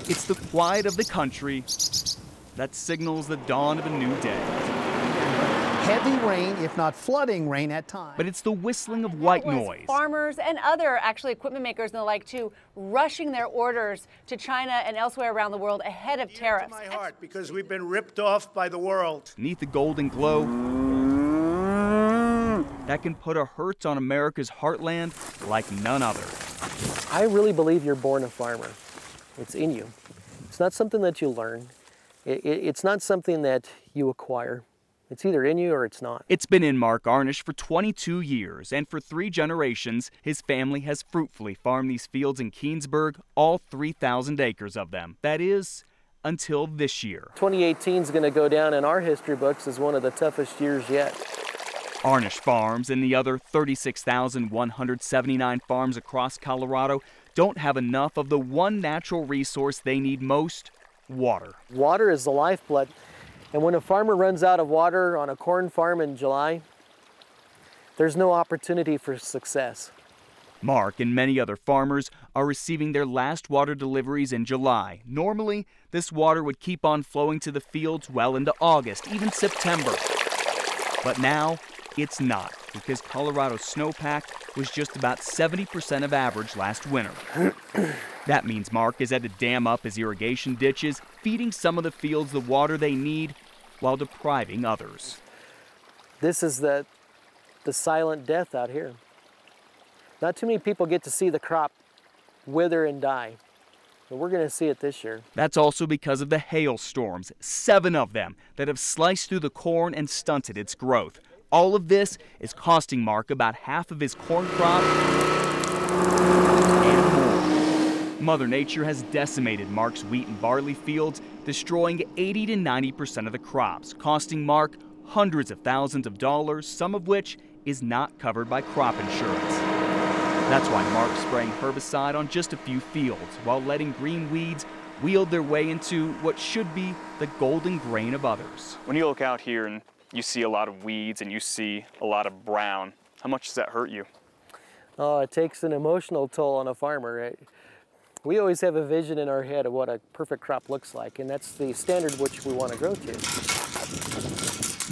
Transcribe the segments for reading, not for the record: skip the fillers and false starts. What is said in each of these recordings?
It's the quiet of the country that signals the dawn of a new day. Heavy rain, if not flooding rain at times. But it's the whistling of white noise. Farmers and other equipment makers and the like too rushing their orders to China and elsewhere around the world ahead of tariffs. My heart, because we've been ripped off by the world. Beneath the golden glow that can put a hurt on America's heartland like none other. I really believe you're born a farmer. It's in you. It's not something that you learn. It's not something that you acquire. It's either in you or it's not. It's been in Mark Arnish for 22 years, and for 3 generations, his family has fruitfully farmed these fields in Keensburg, all 3,000 acres of them. That is, until this year. 2018 is going to go down in our history books as one of the toughest years yet. Arnish Farms and the other 36,179 farms across Colorado don't have enough of the one natural resource they need most: water. Water is the lifeblood. And when a farmer runs out of water on a corn farm in July, there's no opportunity for success. Mark and many other farmers are receiving their last water deliveries in July. Normally, this water would keep on flowing to the fields well into August, even September. But now, it's not, because Colorado's snowpack was just about 70% of average last winter. That means Mark has had to dam up his irrigation ditches, feeding some of the fields the water they need while depriving others. This is the silent death out here. Not too many people get to see the crop wither and die, but we're going to see it this year. That's also because of the hailstorms, 7 of them, that have sliced through the corn and stunted its growth. All of this is costing Mark about half of his corn crop and more. Mother Nature has decimated Mark's wheat and barley fields, destroying 80 to 90% of the crops, costing Mark hundreds of thousands of dollars, some of which is not covered by crop insurance. That's why Mark's spraying herbicide on just a few fields, while letting green weeds wield their way into what should be the golden grain of others. When you look out here and you see a lot of weeds and you see a lot of brown, how much does that hurt you? Oh, it takes an emotional toll on a farmer, right? We always have a vision in our head of what a perfect crop looks like, and that's the standard which we want to grow to.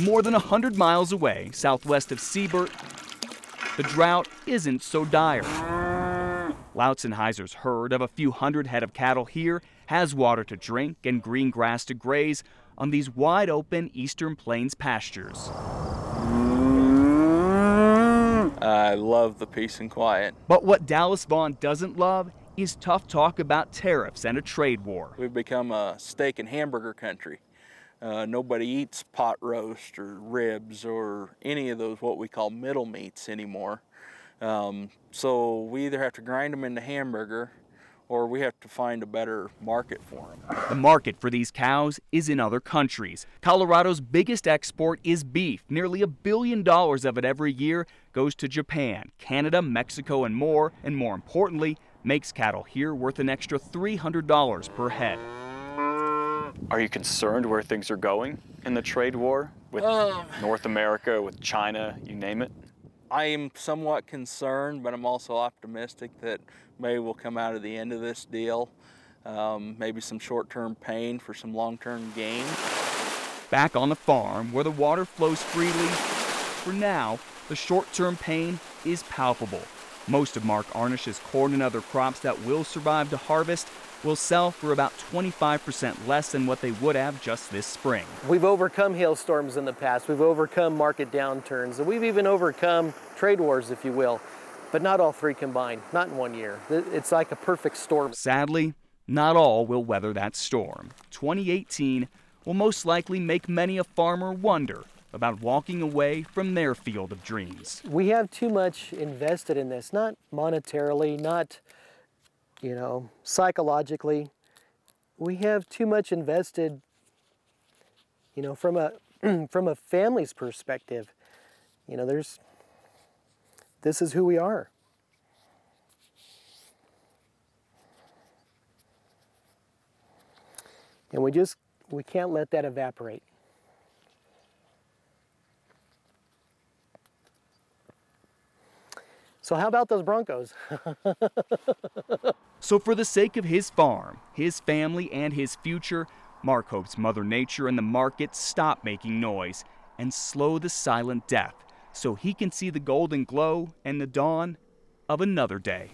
More than 100 miles away, southwest of Siebert, the drought isn't so dire. Lautzenheiser's herd of a few hundred head of cattle here has water to drink and green grass to graze on these wide-open Eastern Plains pastures. I love the peace and quiet. But what Dallas Vaughn doesn't love is tough talk about tariffs and a trade war. We've become a steak and hamburger country. Nobody eats pot roast or ribs or any of those what we call middle meats anymore. So we either have to grind them into hamburger or we have to find a better market for them. The market for these cows is in other countries. Colorado's biggest export is beef. Nearly $1 billion of it every year goes to Japan, Canada, Mexico, and more importantly, makes cattle here worth an extra $300 per head. Are you concerned where things are going in the trade war with North America, with China, you name it? I am somewhat concerned, but I'm also optimistic that maybe we'll come out of the end of this deal. Maybe some short-term pain for some long-term gain. Back on the farm, where the water flows freely, for now, the short-term pain is palpable. Most of Mark Arnish's corn and other crops that will survive to harvest will sell for about 25% less than what they would have just this spring. We've overcome hailstorms in the past. We've overcome market downturns. And we've even overcome trade wars, if you will. But not all 3 combined, not in 1 year. It's like a perfect storm. Sadly, not all will weather that storm. 2018 will most likely make many a farmer wonder about walking away from their field of dreams. We have too much invested in this, not monetarily, not psychologically. We have too much invested, from a family's perspective. This is who we are. And we can't let that evaporate. So how about those Broncos? So for the sake of his farm, his family, and his future, Mark hopes Mother Nature and the market stop making noise and slow the silent death so he can see the golden glow and the dawn of another day.